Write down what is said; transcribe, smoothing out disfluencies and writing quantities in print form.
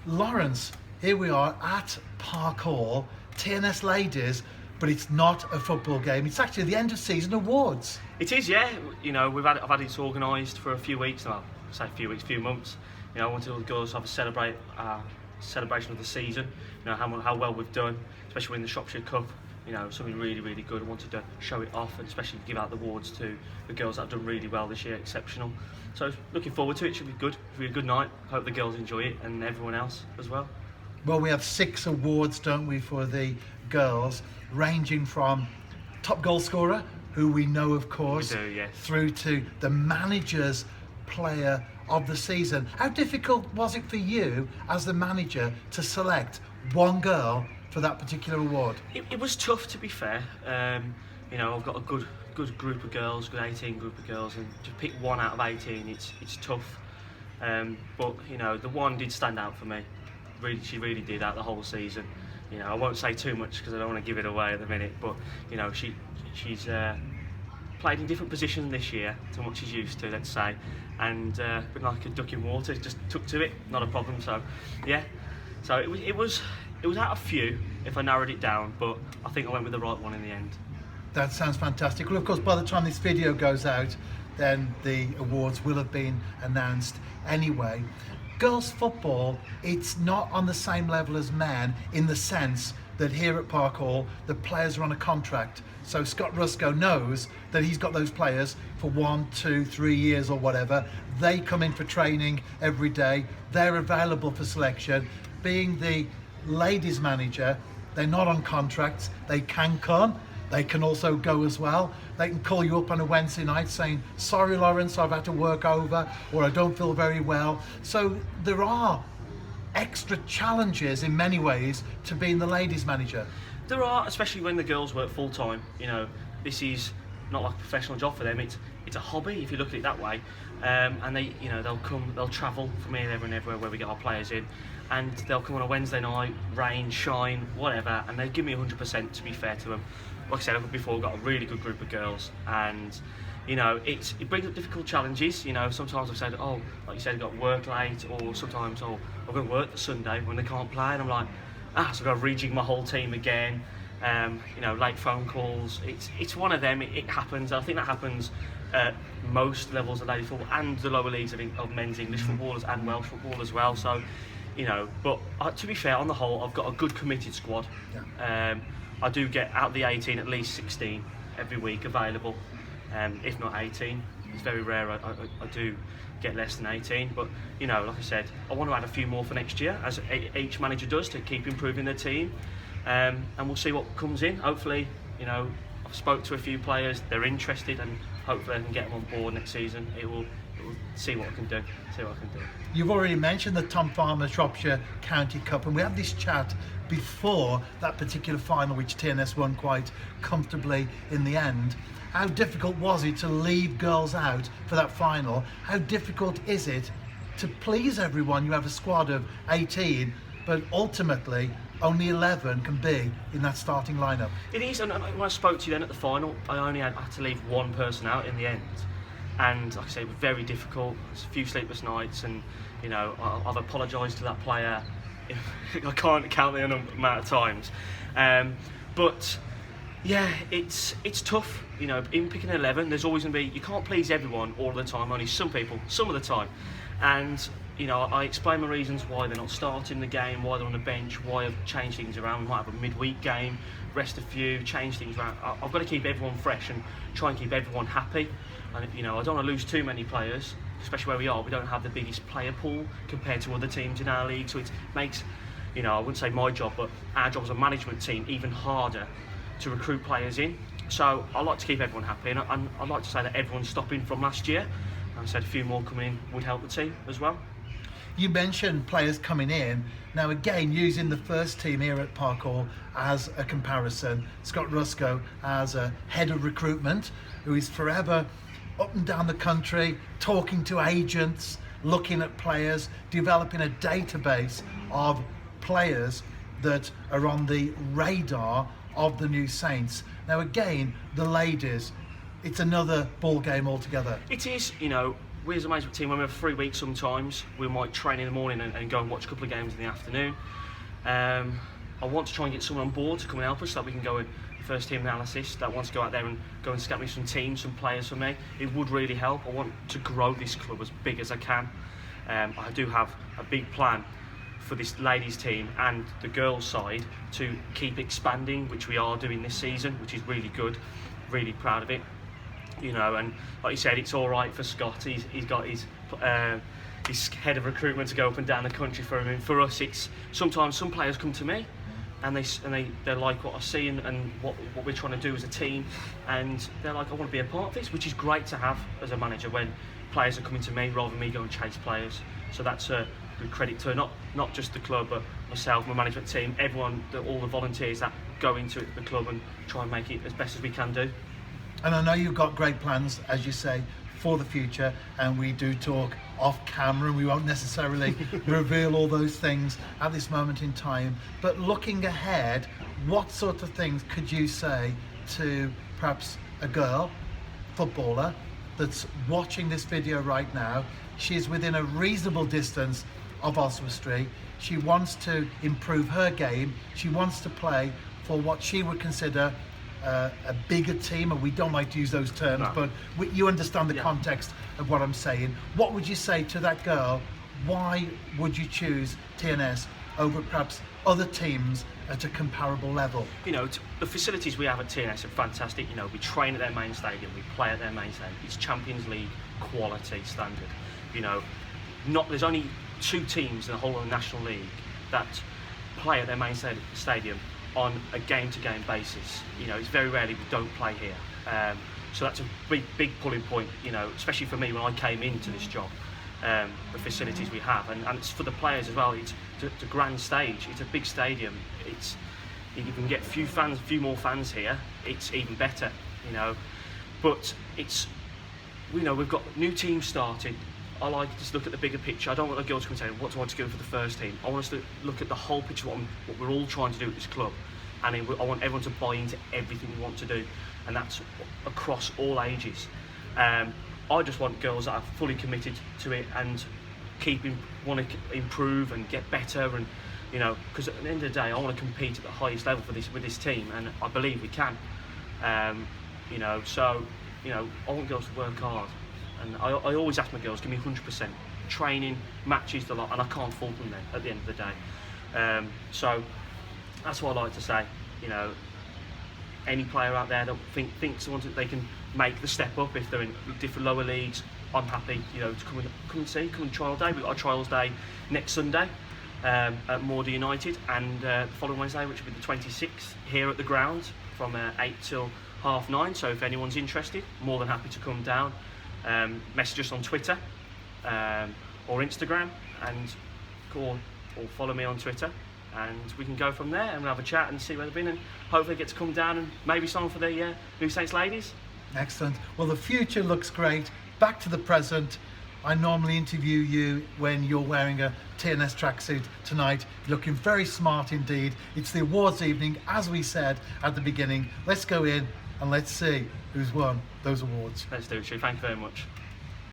Lawrence, here we are at Park Hall, TNS Ladies, but it's not a football game. It's actually the end of season awards. It is, yeah. You know, I've had it organised for a few weeks now. Say a few weeks, few months. You know, I wanted all the girls to have a celebration of the season. You know how well we've done, especially in the Shropshire Cup. You know, something really, really good. I wanted to show it off and especially give out the awards to the girls that have done really well this year, exceptional. So looking forward to it. Should be good. Should be a good night. Hope the girls enjoy it and everyone else as well. Well, we have 6 awards, don't we, for the girls, ranging from top goal scorer, who we know, of course, We do, yes. through to the manager's player of the season. How difficult was it for you as the manager to select one girl for that particular award? It was tough, to be fair. You know, I've got a good group of girls, good 18 group of girls, and to pick one out of 18, it's tough. But you know, the one did stand out for me. She really did out the whole season. You know, I won't say too much because I don't want to give it away at the minute. But you know, she's played in different positions this year to what she's used to, let's say, and been like a duck in water. Just took to it, not a problem. So yeah, so it was out of few if I narrowed it down, but I think I went with the right one in the end. That sounds fantastic. Well, of course, by the time this video goes out, then the awards will have been announced anyway. Girls football, it's not on the same level as men in the sense that here at Park Hall, the players are on a contract. So Scott Rusco knows that he's got those players for 1, 2, 3 years or whatever. They come in for training every day. They're available for selection. Being the ladies manager, they're not on contracts. They can come. They can also go as well. They can call you up on a Wednesday night saying, sorry Lawrence, I've had to work over, or I don't feel very well. So there are extra challenges in many ways to being the ladies manager. There are, especially when the girls work full time. You know, this is not like a professional job for them. It's a hobby if you look at it that way. And they, you know, they'll travel from here, there, and everywhere where we get our players in, and they'll come on a Wednesday night, rain, shine, whatever, and they give me 100%. To be fair to them, like I said before, we've got a really good group of girls, and you know, it brings up difficult challenges. You know, sometimes I've said, oh, like you said, I've got to work late, or sometimes, oh, I'm going to work the Sunday when they can't play, and I'm like, so I've got to rejig my whole team again. You know, late phone calls. It's one of them. It happens. I think that happens at most levels of ladies football and the lower leagues of men's English footballers and Welsh football as well. So, you know, but to be fair, on the whole, I've got a good committed squad. Yeah. I do get out of the 18 at least 16 every week available, if not 18. It's very rare I do get less than 18, but you know, like I said, I want to add a few more for next year, as each manager does, to keep improving their team, and we'll see what comes in. Hopefully, you know, I've spoke to a few players, they're interested, and hopefully I can get them on board next season. It will see what I can do. You've already mentioned the Tom Farmer Shropshire County Cup, and we had this chat before that particular final, which TNS won quite comfortably in the end. How difficult was it to leave girls out for that final? How difficult is it to please everyone? You have a squad of 18, but ultimately only 11 can be in that starting lineup. It is, and when I spoke to you then at the final, I only had to leave one person out in the end. And like I say, it was very difficult. It's a few sleepless nights, and you know, I've apologised to that player. I can't count the amount of times. But yeah, it's tough. You know, in picking 11, there's always going to be, you can't please everyone all the time, only some people, some of the time. And you know, I explain my reasons why they're not starting the game, why they're on the bench, why I've changed things around. We might have a midweek game, rest a few, change things around. I've got to keep everyone fresh and try and keep everyone happy. And you know, I don't want to lose too many players, especially where we are. We don't have the biggest player pool compared to other teams in our league, so it makes, you know, I wouldn't say my job, but our job as a management team even harder to recruit players in. So I like to keep everyone happy, and I'd like to say that everyone's stopping from last year. And I said a few more coming in would help the team as well. You mentioned players coming in. Now again, using the first team here at Park Hall as a comparison, Scott Rusco as a head of recruitment, who is forever up and down the country, talking to agents, looking at players, developing a database of players that are on the radar of the new Saints. Now again, the ladies, it's another ball game altogether. It is, you know, we as a management team, when we have 3 weeks sometimes, we might train in the morning and go and watch a couple of games in the afternoon. I want to try and get someone on board to come and help us so that we can go in first team analysis, that wants to go out there and go and scout me some teams, some players for me. It would really help. I want to grow this club as big as I can. I do have a big plan for this ladies team and the girls side to keep expanding, which we are doing this season, which is really good. Really proud of it. You know, and like you said, it's all right for Scott. He's got his head of recruitment to go up and down the country for him. And for us, it's sometimes some players come to me, and they like what I see and what we're trying to do as a team, and they're like, I want to be a part of this, which is great to have as a manager when players are coming to me rather than me go and chase players. So that's a good credit to not just the club, but myself, my management team, everyone, all the volunteers that go into the club and try and make it as best as we can do. And I know you've got great plans, as you say, for the future, and we do talk off camera, and we won't necessarily reveal all those things at this moment in time. But looking ahead, what sort of things could you say to perhaps a girl footballer that's watching this video right now? She's within a reasonable distance of Oswestry. She wants to improve her game. She wants to play for what she would consider a bigger team, and we don't like to use those terms, no. But you understand the context of what I'm saying. What would you say to that girl? Why would you choose TNS over perhaps other teams at a comparable level? You know, the facilities we have at TNS are fantastic. You know, we train at their main stadium, we play at their main stadium. It's Champions League quality standard. You know, there's only 2 teams in the whole of the National League that play at their main stadium on a game-to-game basis. You know, it's very rarely we don't play here. So that's a big pulling point, you know, especially for me when I came into this job. The facilities we have, and it's for the players as well. It's a grand stage. It's a big stadium. You can get a few more fans here. It's even better, you know. But you know, we've got new teams started. I like to just look at the bigger picture. I don't want the girls to come and say, what do I want to go for the first team? I want us to look at the whole picture, what we're all trying to do at this club. And I want everyone to buy into everything we want to do. And that's across all ages. I just want girls that are fully committed to it and want to improve and get better. And, you know, because at the end of the day, I want to compete at the highest level with this team. And I believe we can. You know, so, you know, I want girls to work hard. And I always ask my girls, give me 100%. Training, matches, the lot, and I can't fault them then at the end of the day. So that's what I like to say. You know, any player out there that thinks they can make the step up if they're in different lower leagues, I'm happy, you know, to come and trial day. We've got a trials day next Sunday at Morda United, and the following Wednesday, which will be the 26th, here at the ground from 8 till 9:30. So if anyone's interested, more than happy to come down. Message us on Twitter or Instagram, and or follow me on Twitter, and we can go from there and we'll have a chat and see where they've been, and hopefully get to come down and maybe sign for the New Saints Ladies. Excellent. Well, the future looks great. Back to the present. I normally interview you when you're wearing a TNS tracksuit. Tonight, looking very smart indeed. It's the awards evening, as we said at the beginning. Let's go in and let's see who's won those awards. Let's do it, Stu. Thank you very much.